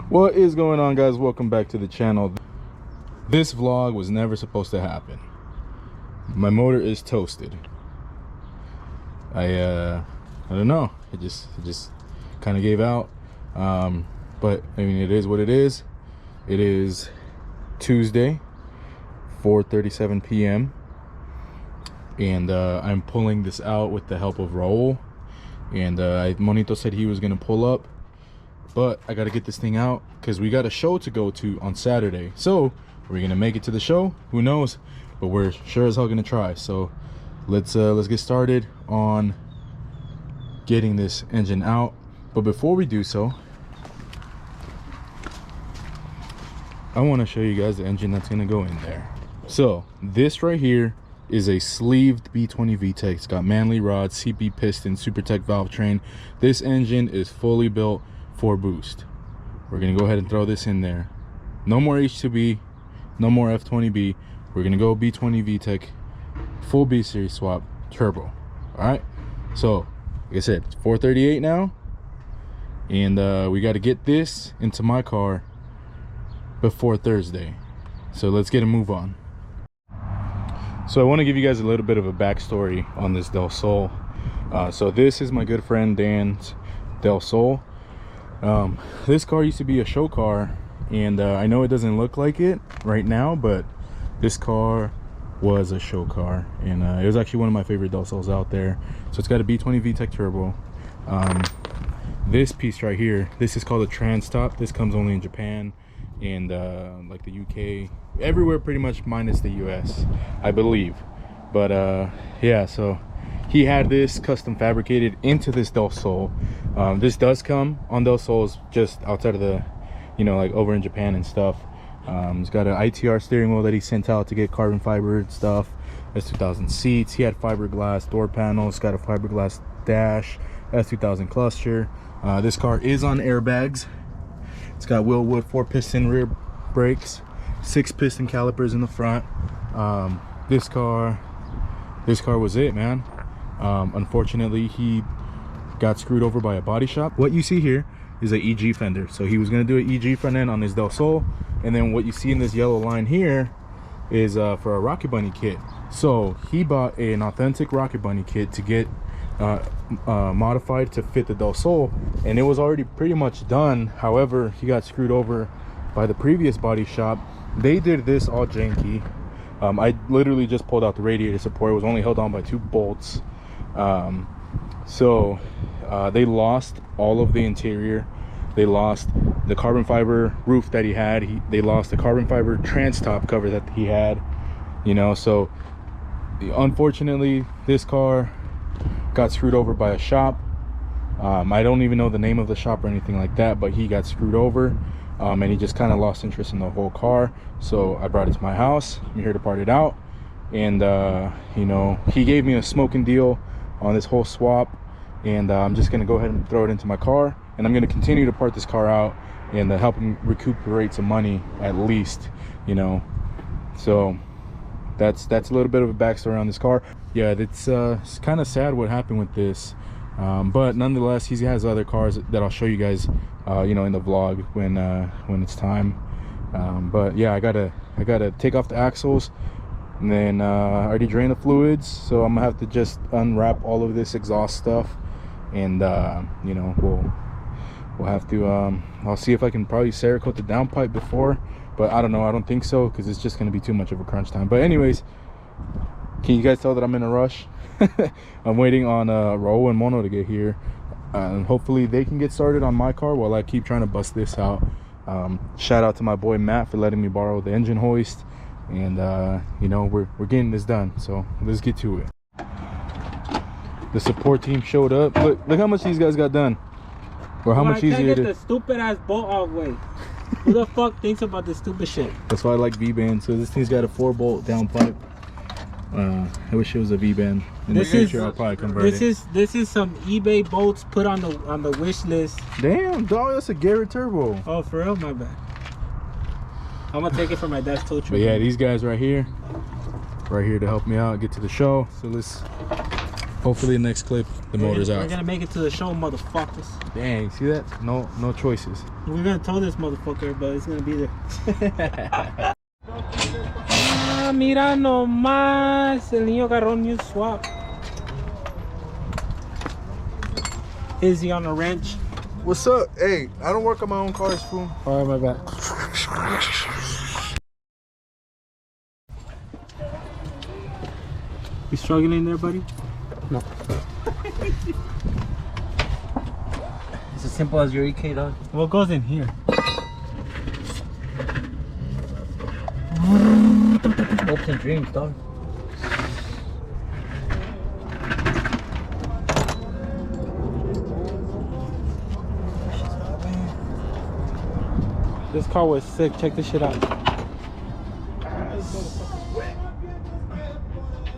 What is going on, guys? Welcome back to the channel. This vlog was never supposed to happen. My motor is toasted. I don't know, it just kind of gave out. But I mean, it is what it is. It is Tuesday, 4:37 p.m. and I'm pulling this out with the help of Raul. And Monito said he was gonna pull up, but I gotta get this thing out because we got a show to go to on Saturday. So are we gonna make it to the show? Who knows, but we're sure as hell gonna try. So let's get started on getting this engine out. But before we do so, I want to show you guys the engine that's gonna go in there. So this right here is a sleeved B20 VTEC. It's got Manley rods, CP piston, SuperTech valve train. This engine is fully built for boost. We're gonna go ahead and throw this in there. No more H2B, no more F20B. We're gonna go B20 VTEC, full B series swap, turbo. All right. So like I said, it's 4:38 now, and we got to get this into my car before Thursday. So let's get a move on. So I want to give you guys a little bit of a backstory on this Del Sol. So this is my good friend Dan's Del Sol. This car used to be a show car, and I know it doesn't look like it right now, but this car was a show car, and it was actually one of my favorite Del Sols out there. So it's got a B20 VTEC turbo. This piece right here, this is called a trans top. This comes only in Japan and like the UK, everywhere pretty much minus the US, I believe. But yeah, so he had this custom fabricated into this Del Sol. This does come on Del Sols just outside of the, you know, like over in Japan and stuff. It's got an ITR steering wheel that he sent out to get carbon fiber and stuff. S2000 seats. He had fiberglass door panels. Got a fiberglass dash. S2000 cluster. This car is on airbags. It's got Willwood 4-piston rear brakes, 6-piston calipers in the front. This car was it, man. Unfortunately, he got screwed over by a body shop. What you see here is an EG fender. So he was gonna do an EG front end on his Del Sol, and then what you see in this yellow line here is for a Rocket Bunny kit. So he bought an authentic Rocket Bunny kit to get modified to fit the Del Sol, and it was already pretty much done. However, he got screwed over by the previous body shop. They did this all janky. I literally just pulled out the radiator support. It was only held on by 2 bolts. So they lost all of the interior. They lost the carbon fiber roof that he had. They lost the carbon fiber trans top cover that he had, you know. So unfortunately, this car got screwed over by a shop. I don't even know the name of the shop or anything like that, but he got screwed over, and he just kind of lost interest in the whole car. So I brought it to my house. I'm here to part it out, and you know, he gave me a smoking deal on this whole swap, and I'm just gonna go ahead and throw it into my car, and I'm gonna continue to part this car out and help him recuperate some money at least, you know. So that's a little bit of a backstory on this car. Yeah, it's kind of sad what happened with this, but nonetheless, he has other cars that I'll show you guys, you know, in the vlog when it's time. But yeah, I gotta take off the axles, and then I already drained the fluids, so I'm gonna have to just unwrap all of this exhaust stuff, and you know, we'll have to I'll see if I can probably Cerakote the downpipe before, but I don't know. I don't think so, because it's just gonna be too much of a crunch time. But anyways, can you guys tell that I'm in a rush? I'm waiting on Raul and Mono to get here, and hopefully they can get started on my car while I keep trying to bust this out. Shout out to my boy Matt for letting me borrow the engine hoist, and you know, we're getting this done. So let's get to it. The support team showed up. Look how much these guys got done, or how much easier it is. Get the stupid ass bolt off way. Who the fuck thinks about this stupid shit? That's why I like V-band. So this thing's got a 4-bolt downpipe. I wish it was a V-band. In the future, I'll probably convert it. This is some eBay bolts put on the wish list. Damn, dog, that's a Garrett turbo. Oh, for real? My bad. I'm gonna take it for my dad's tow truck. But yeah, these guys right here to help me out, get to the show. So let's Hopefully the next clip the motor's We're out. gonna make it to the show, motherfuckers. Dang, see that? No choices. We're gonna tow this motherfucker, but it's gonna be there. Ah, mira nomás, el niño agarró new swap. Izzy on a wrench. What's up? Hey, I don't work on my own cars, fool. Alright, my bad. You struggling there, buddy? No. It's as simple as your EK, dog. What goes in here? Hopes and dreams, dog. This car was sick. Check this shit out.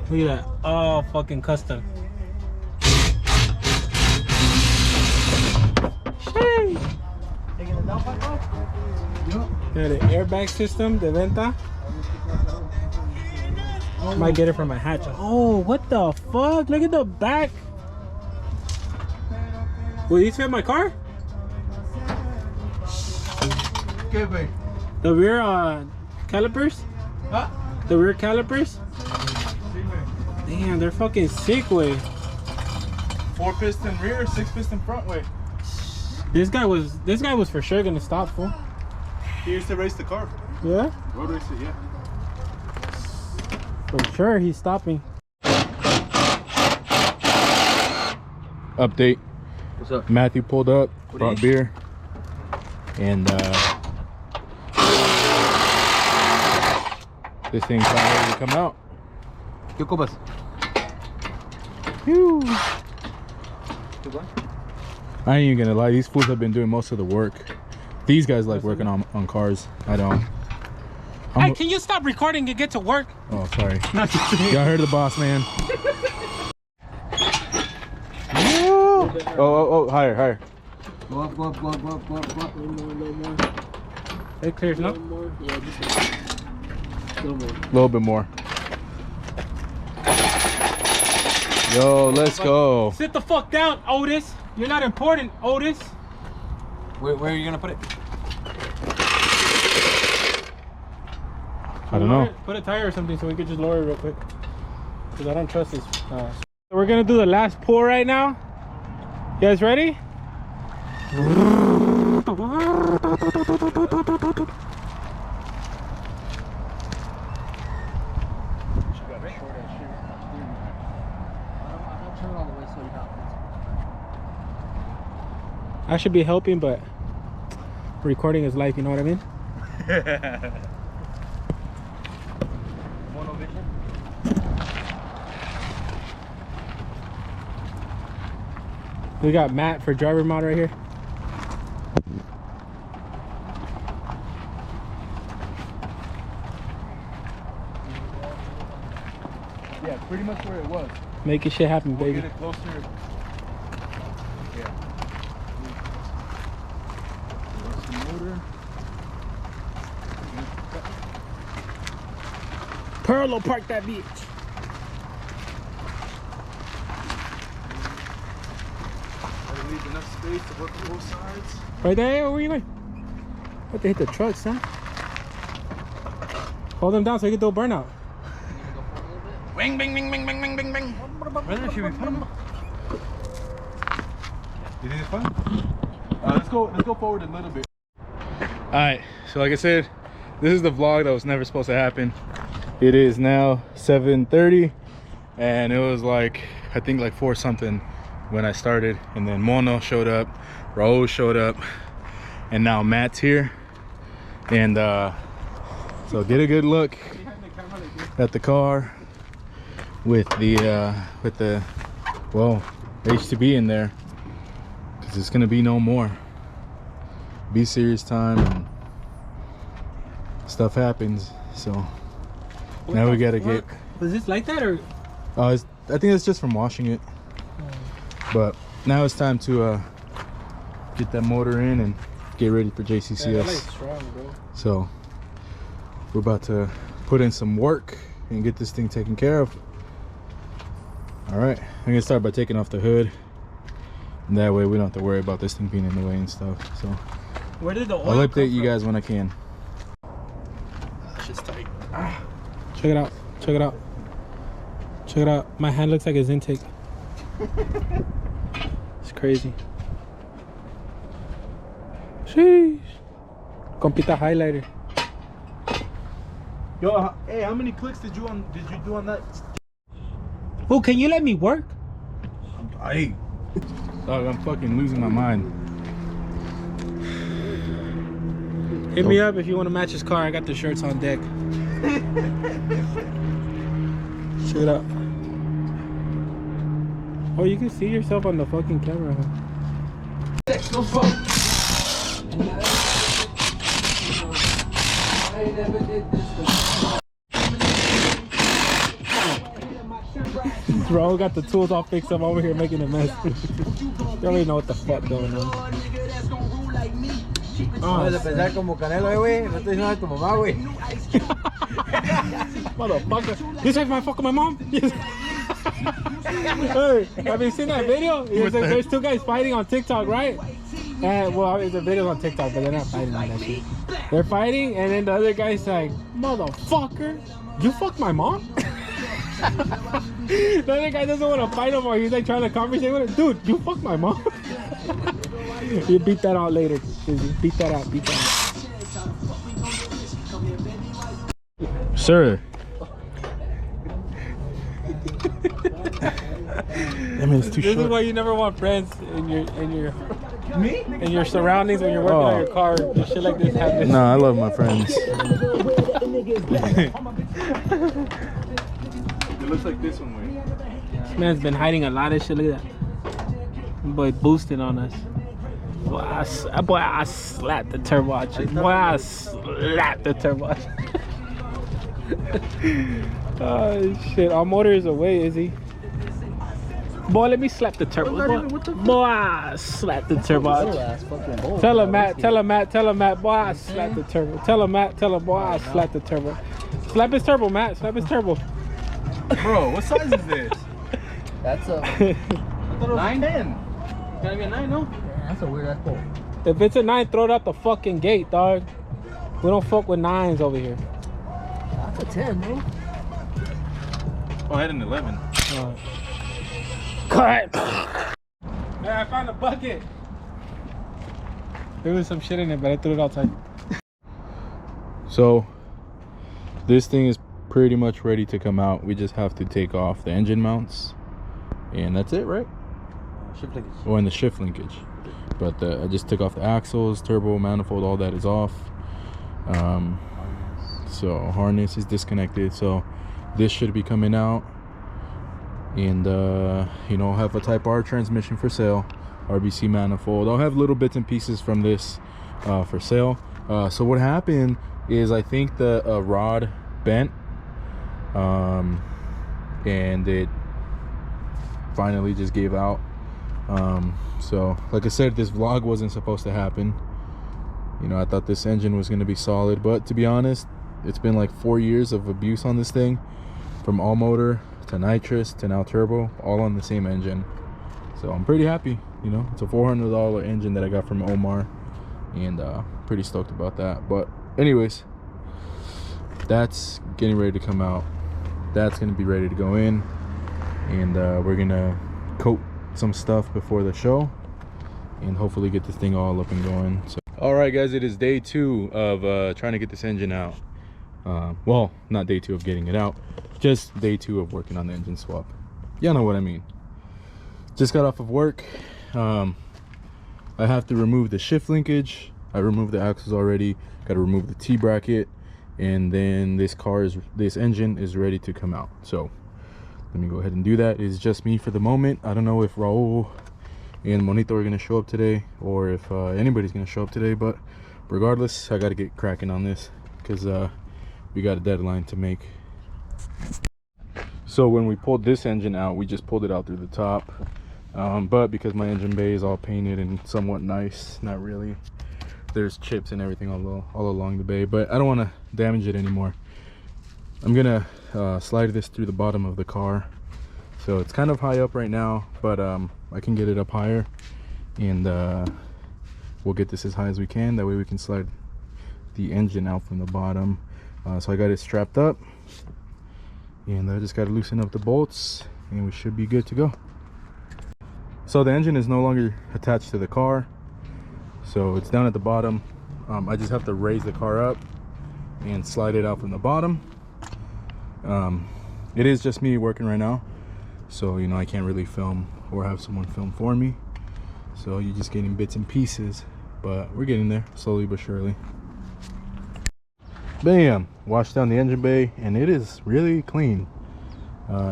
Look at that. Oh, fucking custom. Sheesh. Yeah, the airbag system, the Venta. Might get it from my hatch. Oh, what the fuck? Look at the back. Will these fit my car? The rear calipers? Huh? The rear calipers? Damn, they're fucking sick, way. 4-piston rear, 6-piston front way. This guy was for sure gonna stop, fool. He used to race the car. Yeah? Road race it, yeah. For sure he's stopping. Update. What's up? Matthew pulled up, What brought is? beer, and this thing's not ready to come out. ¿Qué ocupas? Whew. I ain't even gonna lie, these fools have been doing most of the work. These guys like working on cars. I don't. Hey, can you stop recording and get to work? Oh, sorry. Y'all heard the boss, man. Oh, higher. Go up, go up, go up, go up, go up, go up. A little more. It clears, no? Yeah, just a little more. A little bit more. Yo, let's go. Sit the fuck down, Otis. You're not important, Otis. Where are you gonna put it? I don't know. Put a tire or something so we could just lower it real quick. Because I don't trust this. So we're gonna do the last pull right now. You guys ready? I should be helping, but recording is life, you know what I mean? We got Matt for driver mod right here. Yeah, pretty much where it was. Making shit happen, We'll baby. get it closer. Yeah. There's the motor. Parallel park that bitch. Gotta leave enough space to work on both sides. Right there, where you going? What, they hit the trucks, huh? Hold them down so you get the burnout. Bing, bing, bing, bing, bing, bing, bing, bing. Brother, should be fun. You think it's fun? Let's go forward a little bit. All right, so like I said, this is the vlog that was never supposed to happen. It is now 7:30, and it was like, I think like 4 something when I started, and then Mono showed up, Raul showed up, and now Matt's here. And so get a good look at the car with the well, HTB in there, because it's gonna be no more be serious time and stuff happens. So now we gotta get. Was this like that or? I think it's just from washing it. But now it's time to get that motor in and get ready for JCCS. Yeah, that light's strong, bro. So we're about to put in some work and get this thing taken care of. All right, I'm gonna start by taking off the hood. And that way we don't have to worry about this thing being in the way and stuff. So Where did the oil I'll come update you from? guys when I can. Shit's tight. Check it out. Check it out. Check it out. My hand looks like his intake. It's crazy. Sheesh. Compita highlighter. Yo, hey, how many clicks did you do on that? Oh, can you let me work? Hey, dog, I'm fucking losing my mind. Hit me up if you want to match his car. I got the shirts on deck. Check it out. Oh, you can see yourself on the fucking camera, huh? Bro, got the tools all fixed up over here making a mess. You already know what the fuck going on. No vas a pensar como Canelo, güey. No estoy diciendo de tu mamá, güey. Motherfucker. This is my fucking my mom. Yes. Hey, have you seen that video? There's two guys fighting on TikTok, right? And well, the video's on TikTok, but they're not fighting on that shit. They're fighting, and then the other guy's like, "Motherfucker, you fuck my mom." The other guy doesn't want to fight him, or he's like trying to conversate with him. Dude, you fuck my mom. You beat that out later. Beat that out. Beat that out. Sir. I mean, it's too This short. is why you never want friends in your surroundings when you're working on your car. And shit like this happens. No, I love my friends. It looks like this one way. This man's been hiding a lot of shit. Look at that. Boy, boosting on us. Boy, I slapped the turbo out you. Boy, I slapped the turbo out you. Oh shit, our motor is away, is he? Boy, let me slap the turbo. Boy, I slapped the turbo out you. Tell him, Matt. Boy, I slapped the turbo. Tell him, Matt. Boy, I slapped the turbo. Slap his turbo, Matt. Slap his turbo. Bro, what size is this? That's a 9. Gotta be a 9, no? That's a weird ass pole. If it's a 9, throw it out the fucking gate, dog. We don't fuck with 9s over here. That's a 10, bro. Oh, I had an 11. Cut! Hey, I found a bucket. There was some shit in it, but I threw it outside. So, this thing is pretty much ready to come out. We just have to take off the engine mounts. And that's it, right? Shift linkage. Oh, and the shift linkage. But I just took off the axles, turbo, manifold, all that is off. So harness is disconnected. So this should be coming out. And you know, I'll have a Type R transmission for sale, RBC manifold. I'll have little bits and pieces from this for sale. So what happened is I think the rod bent, and it finally just gave out. So like I said, this vlog wasn't supposed to happen. You know, I thought this engine was going to be solid, but to be honest, it's been like 4 years of abuse on this thing, from all motor to nitrous to now turbo, all on the same engine. So I'm pretty happy. You know, it's a $400 engine that I got from Omar, and pretty stoked about that. But anyways, that's getting ready to come out. That's going to be ready to go in, and we're gonna coat some stuff before the show and hopefully get this thing all up and going. So all right guys, it is day 2 of trying to get this engine out. Well, not day 2 of getting it out, just day 2 of working on the engine swap. Y'all know what I mean. Just got off of work. I have to remove the shift linkage. I removed the axles already. Got to remove the T-bracket, and then this engine is ready to come out. So let me go ahead and do that. It's just me for the moment. I don't know if Raul and Monito are gonna show up today, or if anybody's gonna show up today, but regardless, I got to get cracking on this because we got a deadline to make. So when we pulled this engine out, we just pulled it out through the top, but because my engine bay is all painted and somewhat nice, not really, there's chips and everything all along the bay, but I don't want to damage it anymore. I'm gonna slide this through the bottom of the car So it's kind of high up right now, but I can get it up higher, and we'll get this as high as we can. That way we can slide the engine out from the bottom. So I got it strapped up, and I just got to loosen up the bolts, and we should be good to go. So the engine is no longer attached to the car, so it's down at the bottom. I just have to raise the car up and slide it out from the bottom. It is just me working right now, so you know, I can't really film or have someone film for me, so you're just getting bits and pieces, but we're getting there slowly but surely. Bam! Washed down the engine bay, and it is really clean,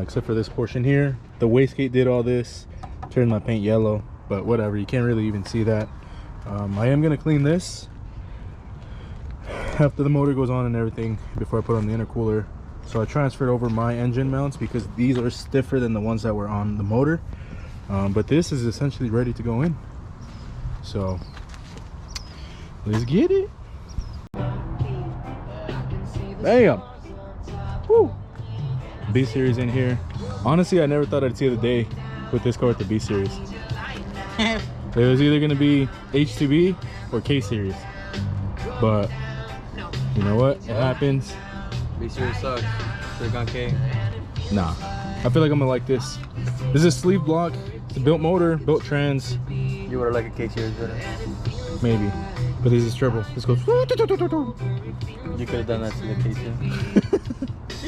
except for this portion here. The wastegate did all this, turned my paint yellow, but whatever, you can't really even see that. I am gonna clean this after the motor goes on and everything, before I put on the intercooler. So I transferred over my engine mounts because these are stiffer than the ones that were on the motor, but this is essentially ready to go in. So let's get it. Bam! Woo! B series in here. Honestly, I never thought I'd see the day with this car with the B series. It was either gonna be H2B or K series, but you know what? It happens. B series sucks. Should've gone K. Nah, I feel like I'm gonna like this. This is a sleeve block. It's a built motor, built trans. You would've liked a K series better. Maybe, but this is triple. This goes. You could've done that to the K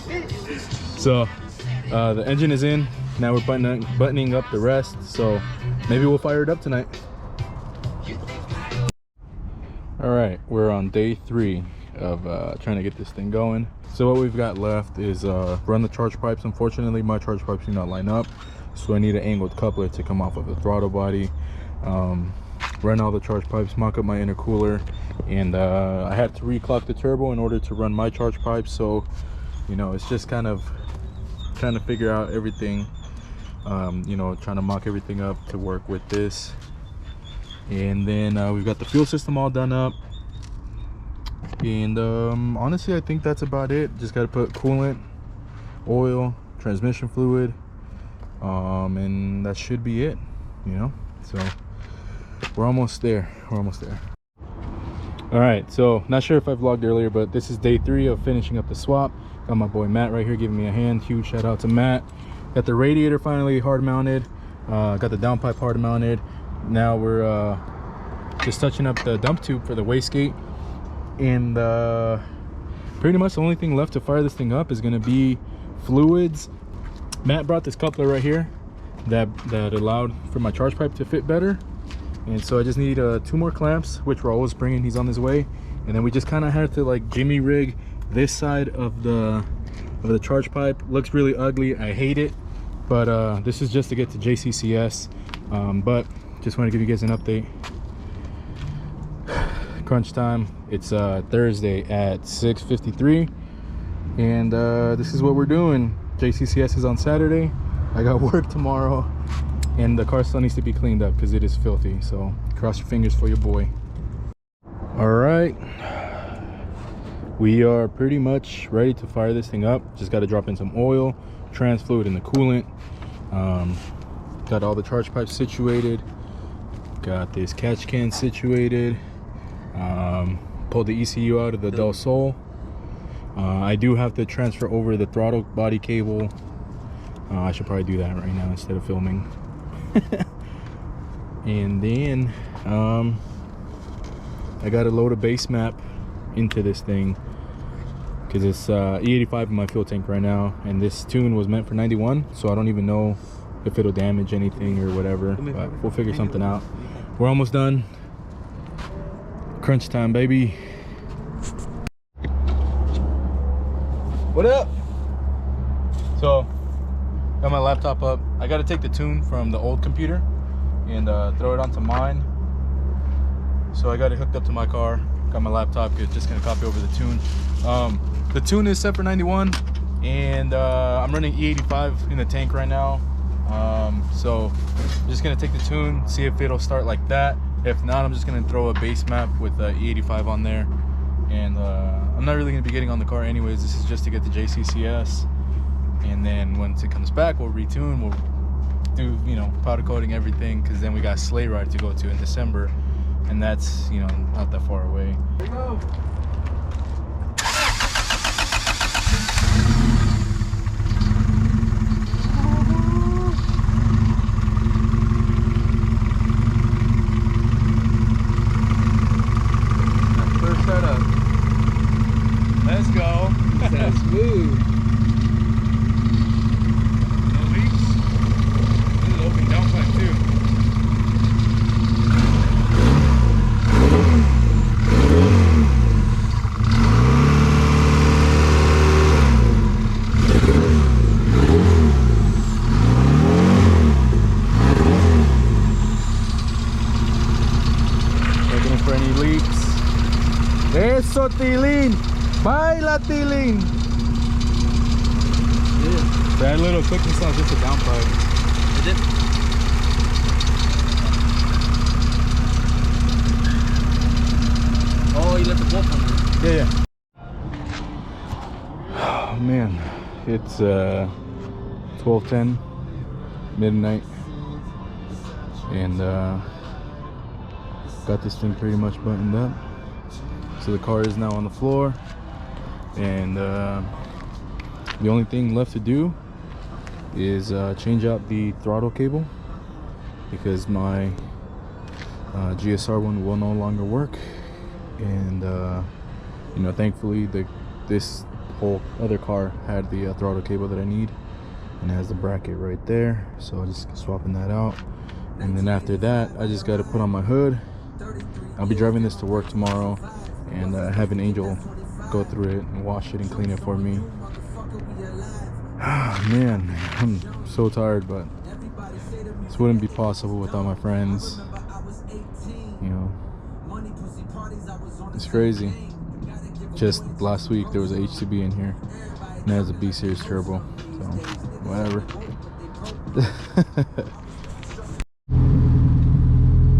series. So the engine is in. Now we're buttoning up the rest. So maybe we'll fire it up tonight. All right, we're on day 3 of trying to get this thing going. So what we've got left is run the charge pipes. Unfortunately, my charge pipes do not line up, so I need an angled coupler to come off of the throttle body. Run all the charge pipes, mock up my intercooler, and I had to reclock the turbo in order to run my charge pipes. So you know, it's just kind of trying to figure out everything, you know, trying to mock everything up to work with this. And then we've got the fuel system all done up, and honestly, I think that's about it. Just got to put coolant, oil, transmission fluid, and that should be it, you know. So we're almost there. All right, so not sure if I vlogged earlier, but this is day 3 of finishing up the swap. Got my boy Matt right here giving me a hand. Huge shout out to Matt. Got the radiator finally hard mounted, got the downpipe hard mounted. Now we're just touching up the dump tube for the wastegate, and pretty much the only thing left to fire this thing up is going to be fluids. Matt brought this coupler right here that allowed for my charge pipe to fit better, and so I just need 2 more clamps, which we're always bringing. He's on his way, and then we just kind of had to like jimmy rig this side of the charge pipe. Looks really ugly, I hate it, but this is just to get to JCCS. But just want to give you guys an update. Crunch time. It's Thursday at 6:53, and this is what we're doing. JCCS is on Saturday. I got work tomorrow, and the car still needs to be cleaned up because it is filthy. So cross your fingers for your boy. All right, we are pretty much ready to fire this thing up. Just got to drop in some oil, trans fluid, and the coolant. Got all the charge pipes situated, got this catch can situated, pulled the ECU out of the Del Sol. I do have to transfer over the throttle body cable. I should probably do that right now instead of filming. And then I got to load a base map into this thing because it's E85 in my fuel tank right now, and this tune was meant for 91, so I don't even know if it'll damage anything or whatever, but we'll figure something out. We're almost done. Crunch time, baby. What up? So got my laptop up. I got to take the tune from the old computer and throw it onto mine, so I got it hooked up to my car. Got my laptop, just gonna copy over the tune. The tune is set for 91, and I'm running E85 in the tank right now. So I'm just gonna take the tune, see if it'll start like that. If not, I'm just gonna throw a base map with E85 on there, and I'm not really gonna be getting on the car anyways. This is just to get the JCCS. and then once it comes back, we'll retune. We'll do, you know, powder coating everything, because then we got sleigh ride to go to in December, and that's, you know, not that far away. Here we go. First setup. Let's go. That's smooth. No leaks. This is open downpipe too. Looking for any leaks. Eso, Tilín. Baila, Tilín. Yeah. That little clicking sound is just a downpipe. Is it? Oh, you let the wolf on there. Yeah, yeah. Oh man, it's 12:10 midnight, and got this thing pretty much buttoned up. So the car is now on the floor, and the only thing left to do is change out the throttle cable, because my GSR one will no longer work. And you know, thankfully this whole other car had the throttle cable that I need, and it has the bracket right there, so I'm just swapping that out. And then after that, I just got to put on my hood. I'll be driving this to work tomorrow, and have an Angel go through it and wash it and clean it for me. Man, I'm so tired, but this wouldn't be possible without my friends. You know, it's crazy. Just last week there was a HCB in here, and it has a B series turbo, so whatever.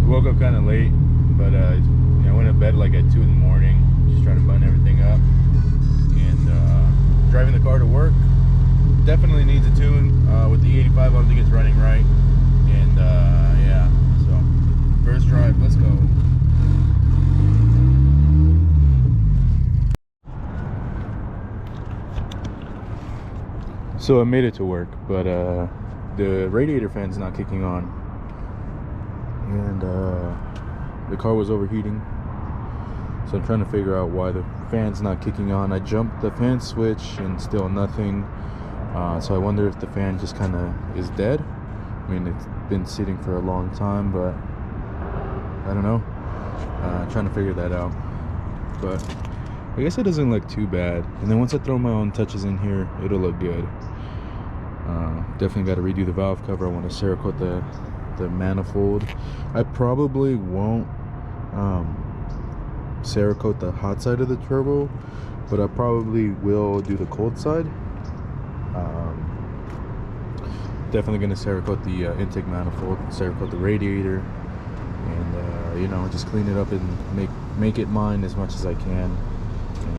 Woke up kind of late, but I went to bed like at 2 in the morning, just trying to button everything up. And driving the car to work definitely needs a tune. With the 85, I don't think it's running right. And yeah, so first drive, let's go. So I made it to work, but the radiator fan's not kicking on, and the car was overheating. So I'm trying to figure out why the fan's not kicking on. I jumped the fan switch and still nothing. So I wonder if the fan just kind of is dead. I mean, it's been sitting for a long time, but I don't know. Trying to figure that out. But I guess it doesn't look too bad. And then once I throw my own touches in here, it'll look good. Definitely got to redo the valve cover. I want to Cerakote the manifold. I probably won't Cerakote the hot side of the turbo, but I probably will do the cold side. Definitely going to Cerakote the intake manifold, Cerakote the radiator, and you know, just clean it up and make it mine as much as I can.